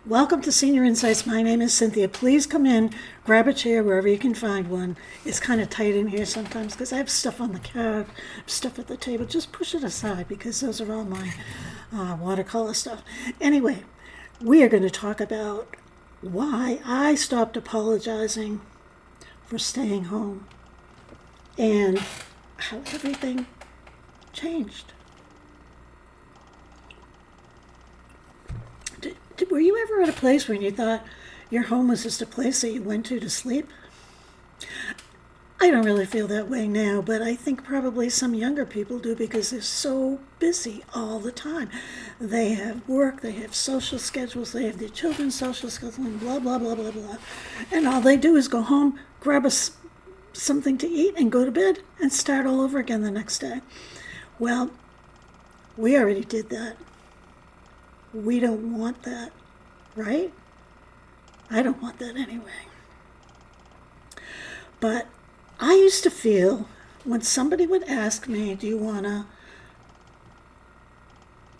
Welcome to Senior Insights. My name is Cynthia. Please come in, grab a chair wherever you can find one. It's kind of tight in here sometimes because I have stuff on the couch, stuff at the table. Just push it aside because those are all my watercolor stuff. Anyway, we are going to talk about why I stopped apologizing for staying home and how everything changed. Were you ever at a place where you thought your home was just a place that you went to sleep? I don't really feel that way now, but I think probably some younger people do because they're so busy all the time. They have work, they have social schedules, they have their children's social schedules, and blah, blah, blah, blah, blah. And all they do is go home, grab something to eat, and go to bed and start all over again the next day. Well, we already did that. We don't want that, right? I don't want that anyway. But I used to feel when somebody would ask me, do you want to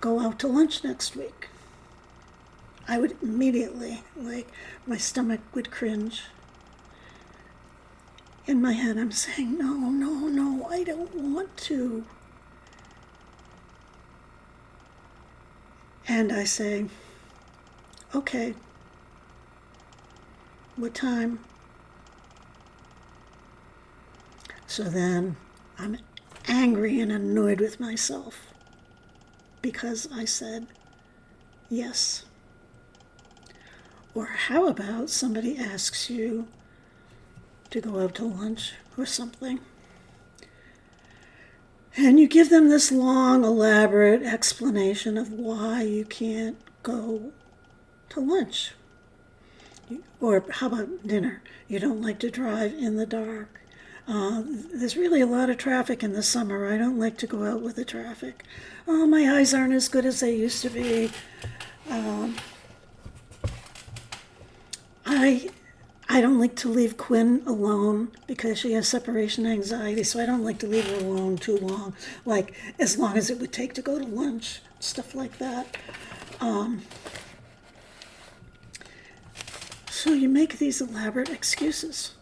go out to lunch next week? I would immediately, my stomach would cringe. In my head, I'm saying, no, I don't want to. And I say, okay, what time? So then I'm angry and annoyed with myself because I said yes. Or how about somebody asks you to go out to lunch or something? And you give them this long, elaborate explanation of why you can't go to lunch. Or how about dinner? You don't like to drive in the dark. There's really a lot of traffic in the summer. I don't like to go out with the traffic. Oh, my eyes aren't as good as they used to be. I don't like to leave Quinn alone because she has separation anxiety, so I don't like to leave her alone too long, like as long as it would take to go to lunch, stuff like that. So you make these elaborate excuses.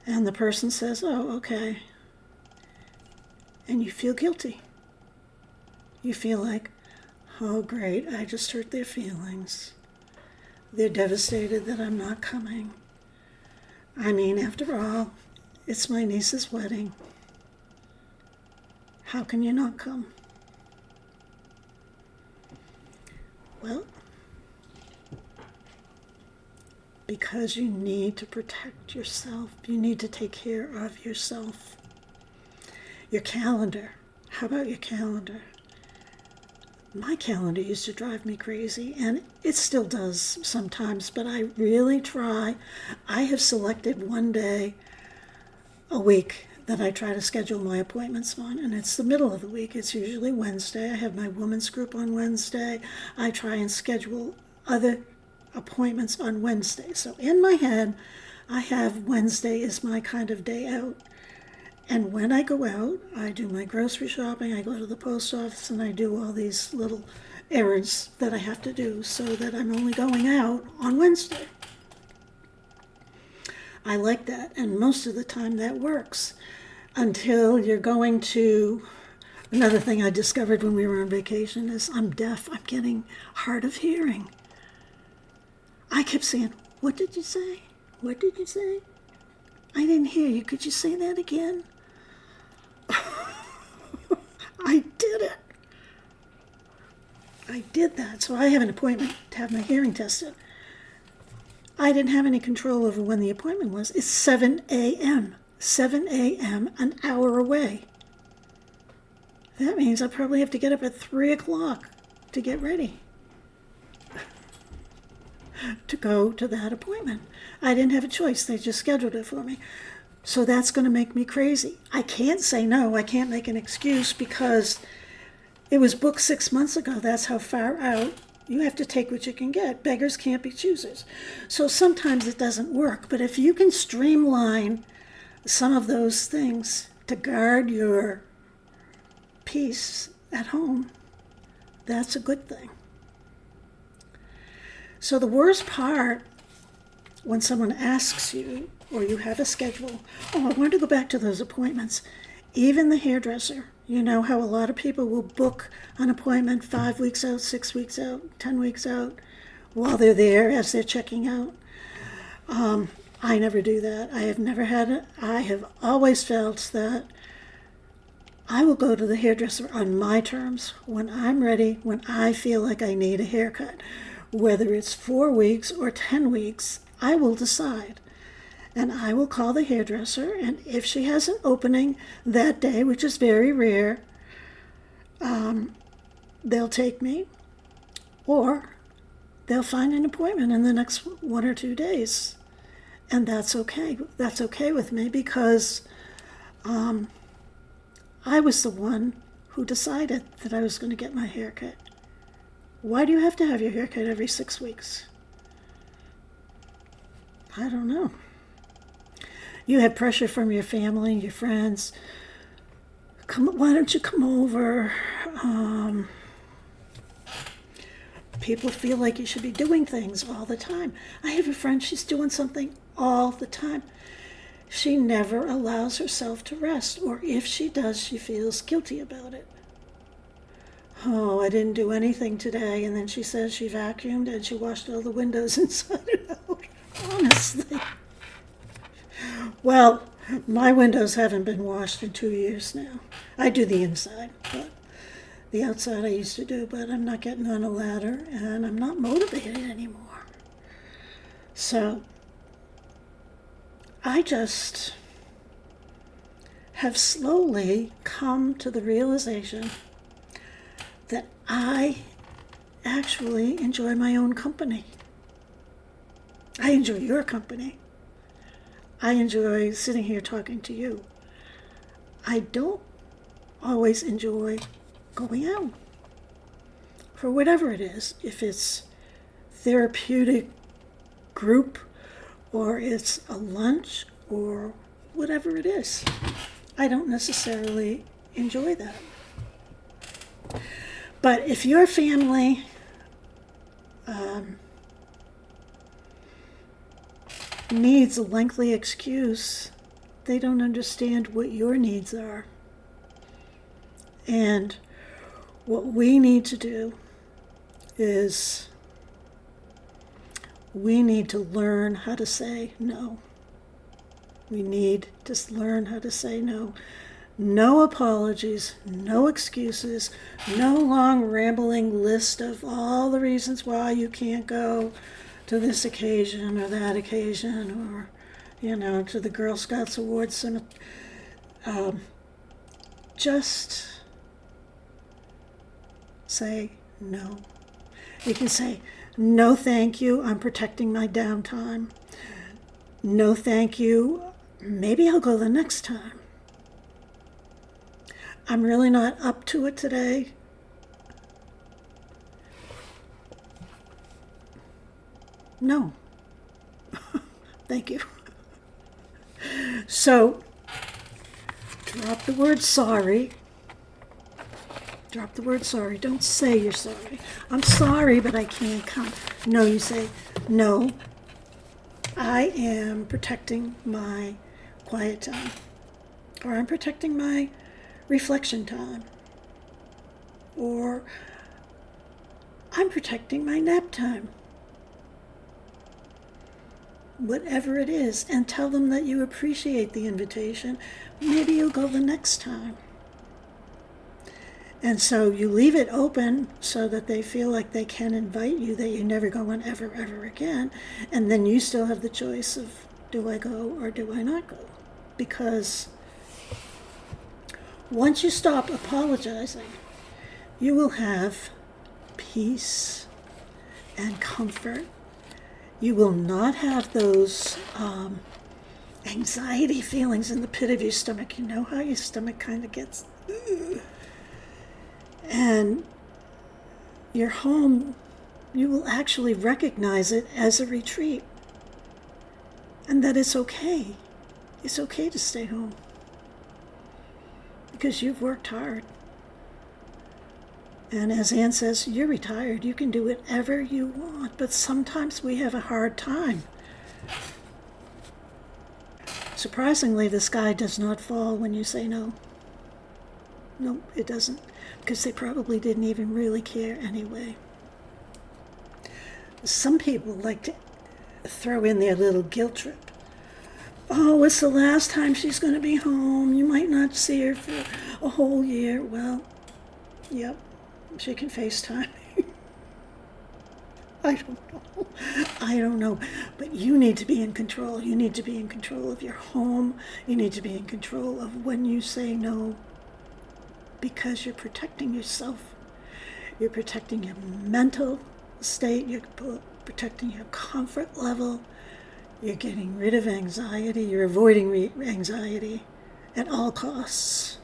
And the person says, oh, okay. And you feel guilty. You feel like, oh, great, I just hurt their feelings. They're devastated that I'm not coming. I mean, after all, it's my niece's wedding. How can you not come? Well, because you need to protect yourself. You need to take care of yourself. Your calendar. How about your calendar? My calendar used to drive me crazy, and it still does sometimes, but I really try. I have selected one day a week that I try to schedule my appointments on, and it's the middle of the week. It's usually Wednesday. I have my women's group on Wednesday. I try and schedule other appointments on Wednesday. So in my head, I have Wednesday as my kind of day out. And when I go out, I do my grocery shopping, I go to the post office, and I do all these little errands that I have to do so that I'm only going out on Wednesday. I like that, and most of the time that works until you're going to... Another thing I discovered when we were on vacation is I'm deaf. I'm getting hard of hearing. I kept saying, what did you say? What did you say? I didn't hear you. Could you say that again? I did it. I did that. So I have an appointment to have my hearing tested. I didn't have any control over when the appointment was. It's 7 a.m. 7 a.m., an hour away. That means I probably have to get up at 3 o'clock to get ready to go to that appointment. I didn't have a choice. They just scheduled it for me. So that's going to make me crazy. I can't say no. I can't make an excuse because it was booked 6 months ago. That's how far out. You have to take what you can get. Beggars can't be choosers. So sometimes it doesn't work. But if you can streamline some of those things to guard your peace at home, that's a good thing. So the worst part, when someone asks you, or you have a schedule, oh, I want to go back to those appointments. Even the hairdresser, you know how a lot of people will book an appointment 5 weeks out, 6 weeks out, 10 weeks out, while they're there as they're checking out. I never do that. I have never had it. I have always felt that I will go to the hairdresser on my terms, when I'm ready, when I feel like I need a haircut. Whether it's 4 weeks or 10 weeks, I will decide. And I will call the hairdresser, and if she has an opening that day, which is very rare, they'll take me, or they'll find an appointment in the next 1 or 2 days. And that's okay. That's okay with me, because I was the one who decided that I was going to get my hair cut. Why do you have to have your hair cut every 6 weeks? I don't know. You have pressure from your family, your friends. Why don't you come over? People feel like you should be doing things all the time. I have a friend, she's doing something all the time. She never allows herself to rest, or if she does, she feels guilty about it. Oh, I didn't do anything today, and then she says she vacuumed and she washed all the windows inside and out. Honestly. Well, my windows haven't been washed in 2 years now. I do the inside, but the outside I used to do, but I'm not getting on a ladder, and I'm not motivated anymore. So I just have slowly come to the realization that I actually enjoy my own company. I enjoy your company. I enjoy sitting here talking to you. I don't always enjoy going out for whatever it is, if it's therapeutic group or it's a lunch or whatever it is. I don't necessarily enjoy that. But if your family needs a lengthy excuse, they don't understand what your needs are. And what we need to do is we need to learn how to say no. We need to learn how to say no. No apologies, no excuses, no long rambling list of all the reasons why you can't go to this occasion or that occasion, or, to the Girl Scouts Awards. Just say no. You can say, no thank you, I'm protecting my downtime. No thank you, maybe I'll go the next time. I'm really not up to it today. No. Thank you. So, drop the word sorry. Drop the word sorry. Don't say you're sorry. I'm sorry, but I can't come. No, you say, no, I am protecting my quiet time. Or I'm protecting my reflection time. Or I'm protecting my nap time. Whatever it is, and tell them that you appreciate the invitation. Maybe you'll go the next time. And so you leave it open so that they feel like they can invite you, that you're never going ever again. And then you still have the choice of, do I go or do I not go? Because once you stop apologizing, you will have peace and comfort. You will not have those anxiety feelings in the pit of your stomach. You know how your stomach kind of gets... And your home, you will actually recognize it as a retreat. And that it's okay. It's okay to stay home. Because you've worked hard. And as Anne says, you're retired. You can do whatever you want. But sometimes we have a hard time. Surprisingly, the sky does not fall when you say no. No, it doesn't. Because they probably didn't even really care anyway. Some people like to throw in their little guilt trip. Oh, it's the last time she's going to be home. You might not see her for a whole year. Well, yep, she can FaceTime. I don't know. I don't know. But you need to be in control. You need to be in control of your home. You need to be in control of when you say no. Because you're protecting yourself. You're protecting your mental state. You're protecting your comfort level. You're getting rid of anxiety. You're avoiding anxiety at all costs.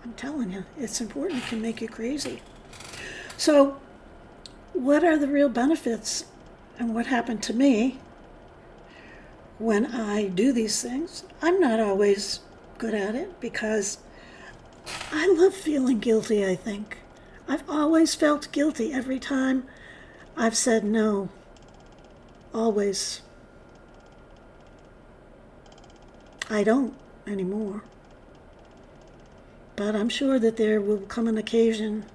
I'm telling you, it's important. It can make you crazy. So, what are the real benefits and what happened to me when I do these things? I'm not always good at it because I love feeling guilty, I think. I've always felt guilty every time I've said no. Always. I don't anymore. But I'm sure that there will come an occasion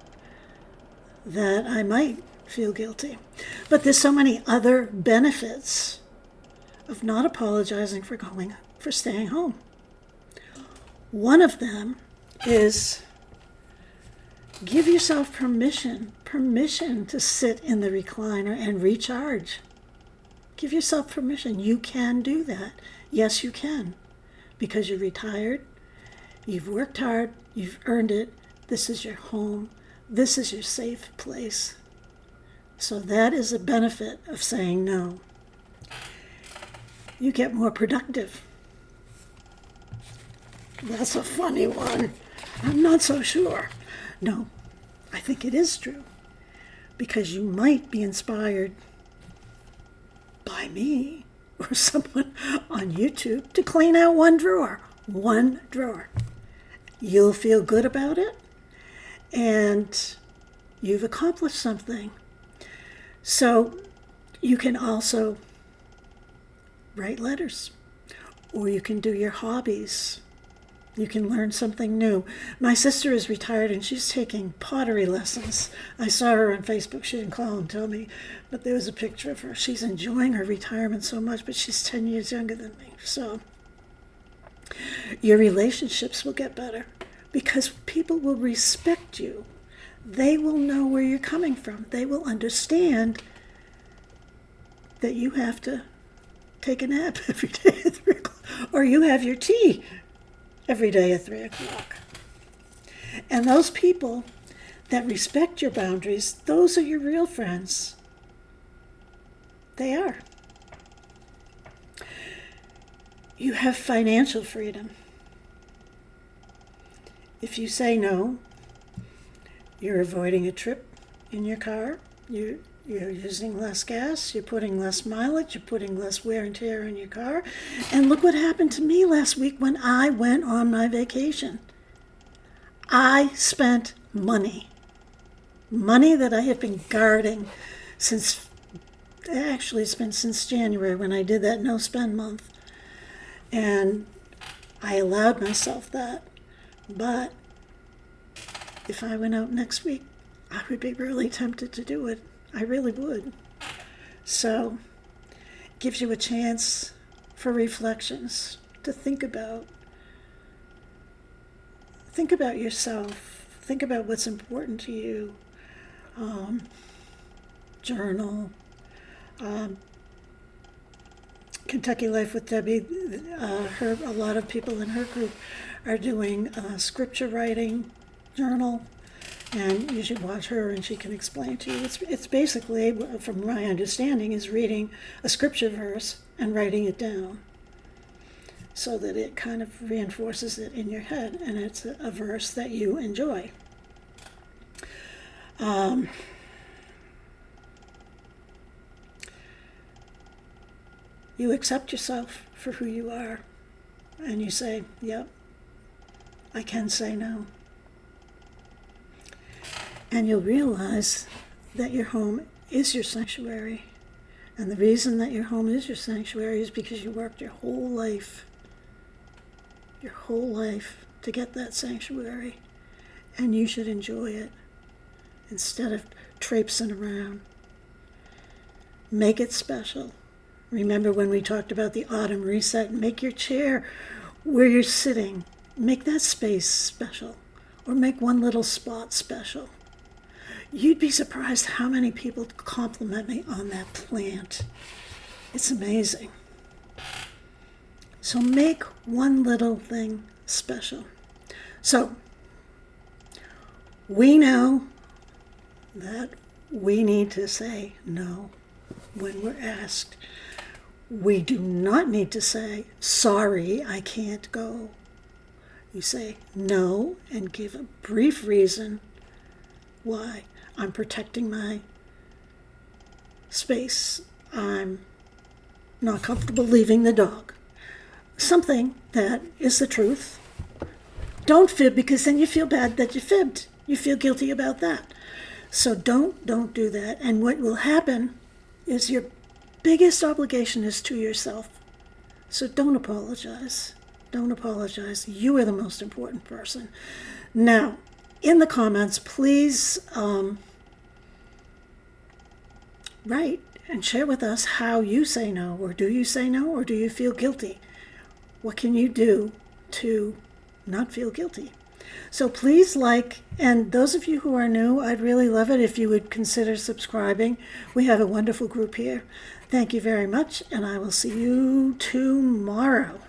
that I might feel guilty. But there's so many other benefits of not apologizing for staying home. One of them is give yourself permission to sit in the recliner and recharge. Give yourself permission. You can do that. Yes, you can. Because you're retired, you've worked hard, you've earned it. This is your home. This is your safe place. So that is a benefit of saying no. You get more productive. That's a funny one. I'm not so sure. No, I think it is true. Because you might be inspired by me or someone on YouTube to clean out one drawer. One drawer. You'll feel good about it, and you've accomplished something. So you can also write letters, or you can do your hobbies. You can learn something new. My sister is retired and she's taking pottery lessons. I saw her on Facebook. She didn't call and tell me, but there was a picture of her. She's enjoying her retirement so much, but she's 10 years younger than me. So your relationships will get better because people will respect you. They will know where you're coming from. They will understand that you have to take a nap every day at 3 o'clock, or you have your tea every day at 3 o'clock. And those people that respect your boundaries, those are your real friends. They are. You have financial freedom. If you say no, you're avoiding a trip in your car, you're using less gas, you're putting less mileage, you're putting less wear and tear in your car. And look what happened to me last week when I went on my vacation. I spent money that I have been guarding since, actually it's been since January when I did that no spend month. And I allowed myself that. But if I went out next week, I would be really tempted to do it. I really would. So it gives you a chance for reflections to think about. Think about yourself. Think about what's important to you. Journal. Kentucky Life with Debbie, a lot of people in her group are doing scripture writing journal. And you should watch her and she can explain to you. It's basically, from my understanding, is reading a scripture verse and writing it down so that it kind of reinforces it in your head and it's a verse that you enjoy. You accept yourself for who you are and you say, yep, I can say no. And you'll realize that your home is your sanctuary. And the reason that your home is your sanctuary is because you worked your whole life to get that sanctuary. And you should enjoy it instead of traipsing around. Make it special. Remember when we talked about the autumn reset? Make your chair where you're sitting. Make that space special. Or make one little spot special. You'd be surprised how many people compliment me on that plant. It's amazing. So make one little thing special. So we know that we need to say no when we're asked. We do not need to say, sorry, I can't go. You say no and give a brief reason why. I'm protecting my space. I'm not comfortable leaving the dog. Something that is the truth. Don't fib, because then you feel bad that you fibbed. You feel guilty about that. So don't do that. And what will happen is your biggest obligation is to yourself. So don't apologize. Don't apologize. You are the most important person. Now, in the comments, please write and share with us how you say no, or do you say no, or do you feel guilty? What can you do to not feel guilty? So please like, and those of you who are new, I'd really love it if you would consider subscribing. We have a wonderful group here. Thank you very much, and I will see you tomorrow.